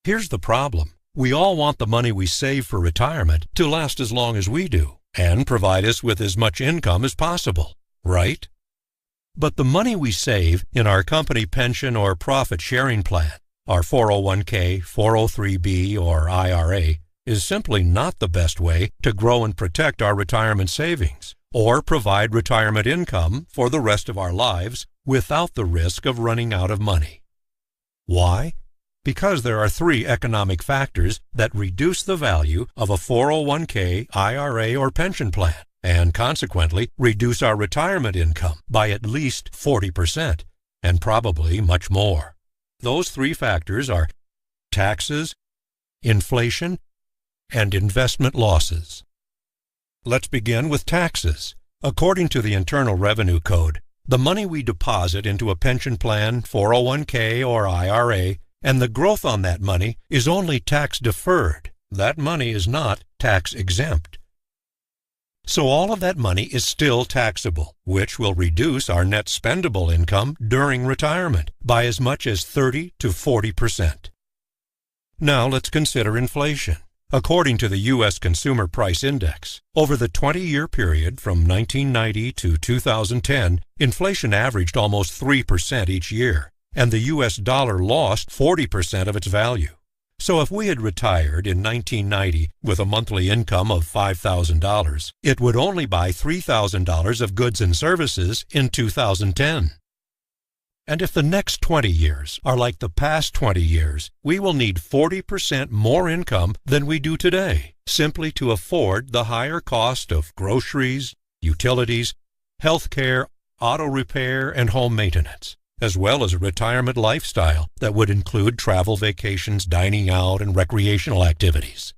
Here's the problem. We all want the money we save for retirement to last as long as we do and provide us with as much income as possible, right? But the money we save in our company pension or profit sharing plan, our 401k, 403b, or IRA, is simply not the best way to grow and protect our retirement savings or provide retirement income for the rest of our lives without the risk of running out of money. Why? Because there are three economic factors that reduce the value of a 401k, IRA, or pension plan, and consequently reduce our retirement income by at least 40%, and probably much more. Those three factors are taxes, inflation, and investment losses. Let's begin with taxes. According to the Internal Revenue Code, the money we deposit into a pension plan, 401k, or IRA, and the growth on that money is only tax deferred. That money is not tax exempt. So all of that money is still taxable, which will reduce our net spendable income during retirement by as much as 30 to 40%. Now let's consider inflation. According to the U.S. Consumer Price Index, over the 20-year period from 1990 to 2010, inflation averaged almost 3% each year, and the U.S. dollar lost 40% of its value. So if we had retired in 1990 with a monthly income of $5,000, it would only buy $3,000 of goods and services in 2010. And if the next 20 years are like the past 20 years, we will need 40% more income than we do today, simply to afford the higher cost of groceries, utilities, health care, auto repair, and home maintenance, as well as a retirement lifestyle that would include travel vacations, dining out, and recreational activities.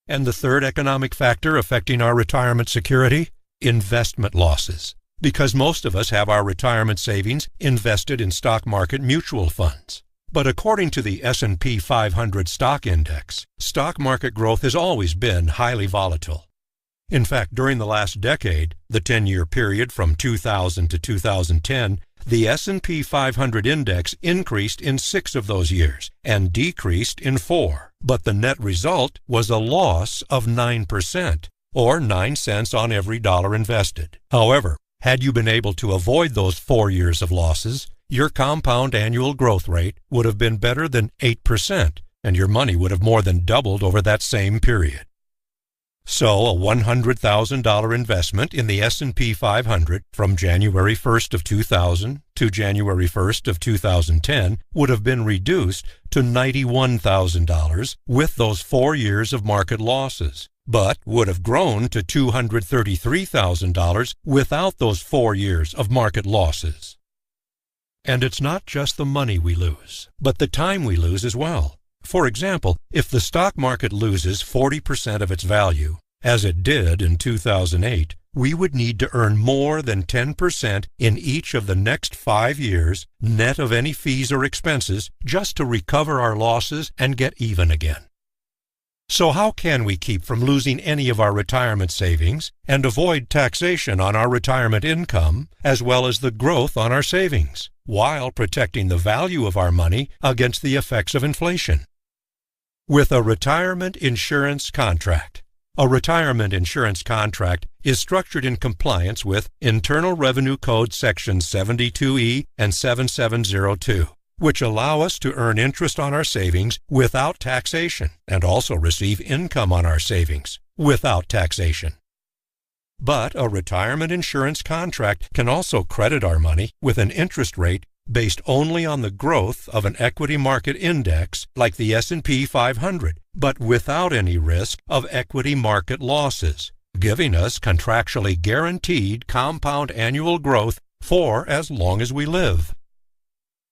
And the third economic factor affecting our retirement security? Investment losses. Because most of us have our retirement savings invested in stock market mutual funds. But according to the S&P 500 stock index, stock market growth has always been highly volatile. In fact, during the last decade, the 10-year period from 2000 to 2010, the S&P 500 index increased in 6 of those years and decreased in 4. But the net result was a loss of 9%, or 9 cents on every dollar invested. However, had you been able to avoid those 4 years of losses, your compound annual growth rate would have been better than 8%, and your money would have more than doubled over that same period. So a $100,000 investment in the S&P 500 from January 1st of 2000 to January 1st of 2010 would have been reduced to $91,000 with those 4 years of market losses, but would have grown to $233,000 without those 4 years of market losses. And it's not just the money we lose, but the time we lose as well. For example, if the stock market loses 40% of its value, as it did in 2008, we would need to earn more than 10% in each of the next 5 years, net of any fees or expenses, just to recover our losses and get even again. So how can we keep from losing any of our retirement savings and avoid taxation on our retirement income, as well as the growth on our savings, while protecting the value of our money against the effects of inflation? With a retirement insurance contract. A retirement insurance contract is structured in compliance with Internal Revenue Code Sections 72E and 7702, which allow us to earn interest on our savings without taxation and also receive income on our savings without taxation. But a retirement insurance contract can also credit our money with an interest rate based only on the growth of an equity market index like the S&P 500, but without any risk of equity market losses, giving us contractually guaranteed compound annual growth for as long as we live.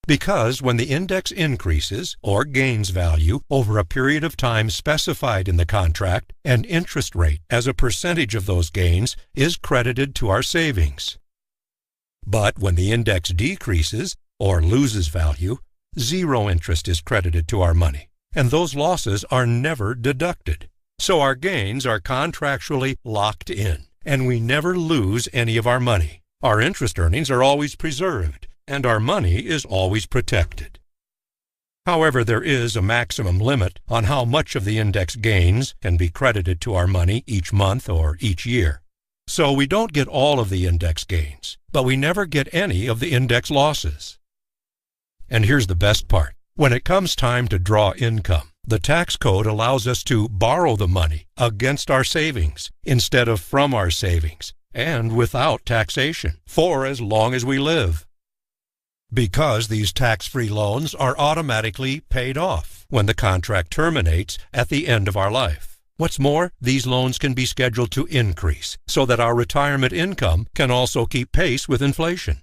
Because when the index increases or gains value over a period of time specified in the contract, an interest rate as a percentage of those gains is credited to our savings. But when the index decreases or loses value, zero interest is credited to our money, and those losses are never deducted. So our gains are contractually locked in, and we never lose any of our money. Our interest earnings are always preserved, and our money is always protected. However, there is a maximum limit on how much of the index gains can be credited to our money each month or each year. So we don't get all of the index gains, but we never get any of the index losses. And here's the best part. When it comes time to draw income, the tax code allows us to borrow the money against our savings instead of from our savings and without taxation for as long as we live. Because these tax-free loans are automatically paid off when the contract terminates at the end of our life. What's more, these loans can be scheduled to increase so that our retirement income can also keep pace with inflation.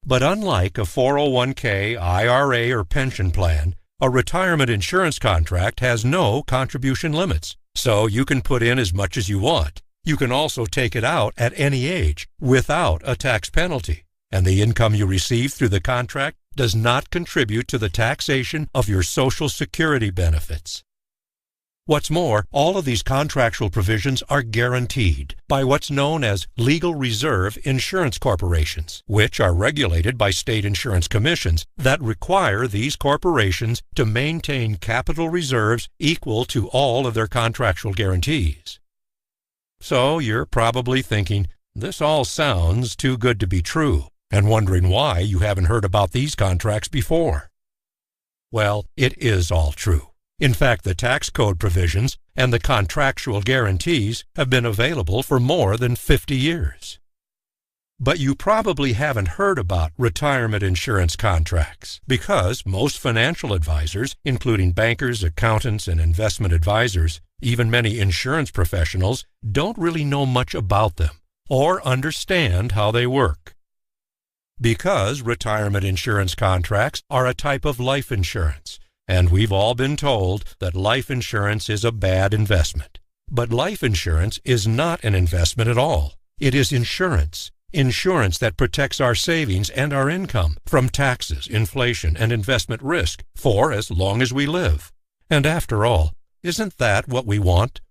But unlike a 401k, IRA, or pension plan, a retirement insurance contract has no contribution limits, so you can put in as much as you want. You can also take it out at any age without a tax penalty, and the income you receive through the contract does not contribute to the taxation of your Social Security benefits. What's more, all of these contractual provisions are guaranteed by what's known as legal reserve insurance corporations, which are regulated by state insurance commissions that require these corporations to maintain capital reserves equal to all of their contractual guarantees. So you're probably thinking, this all sounds too good to be true, and wondering why you haven't heard about these contracts before. Well, it is all true. In fact, the tax code provisions and the contractual guarantees have been available for more than 50 years. But you probably haven't heard about retirement insurance contracts because most financial advisors, including bankers, accountants, and investment advisors, even many insurance professionals, don't really know much about them or understand how they work. Because retirement insurance contracts are a type of life insurance, and we've all been told that life insurance is a bad investment. But life insurance is not an investment at all. It is insurance. Insurance that protects our savings and our income from taxes, inflation, and investment risk for as long as we live. And after all, isn't that what we want?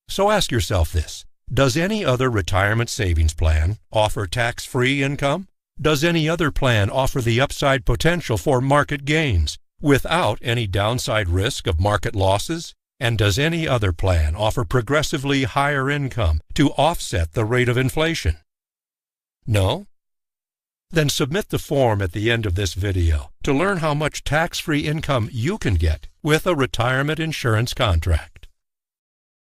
So ask yourself this. Does any other retirement savings plan offer tax-free income? Does any other plan offer the upside potential for market gains without any downside risk of market losses? And does any other plan offer progressively higher income to offset the rate of inflation? No? Then submit the form at the end of this video to learn how much tax-free income you can get with a retirement insurance contract.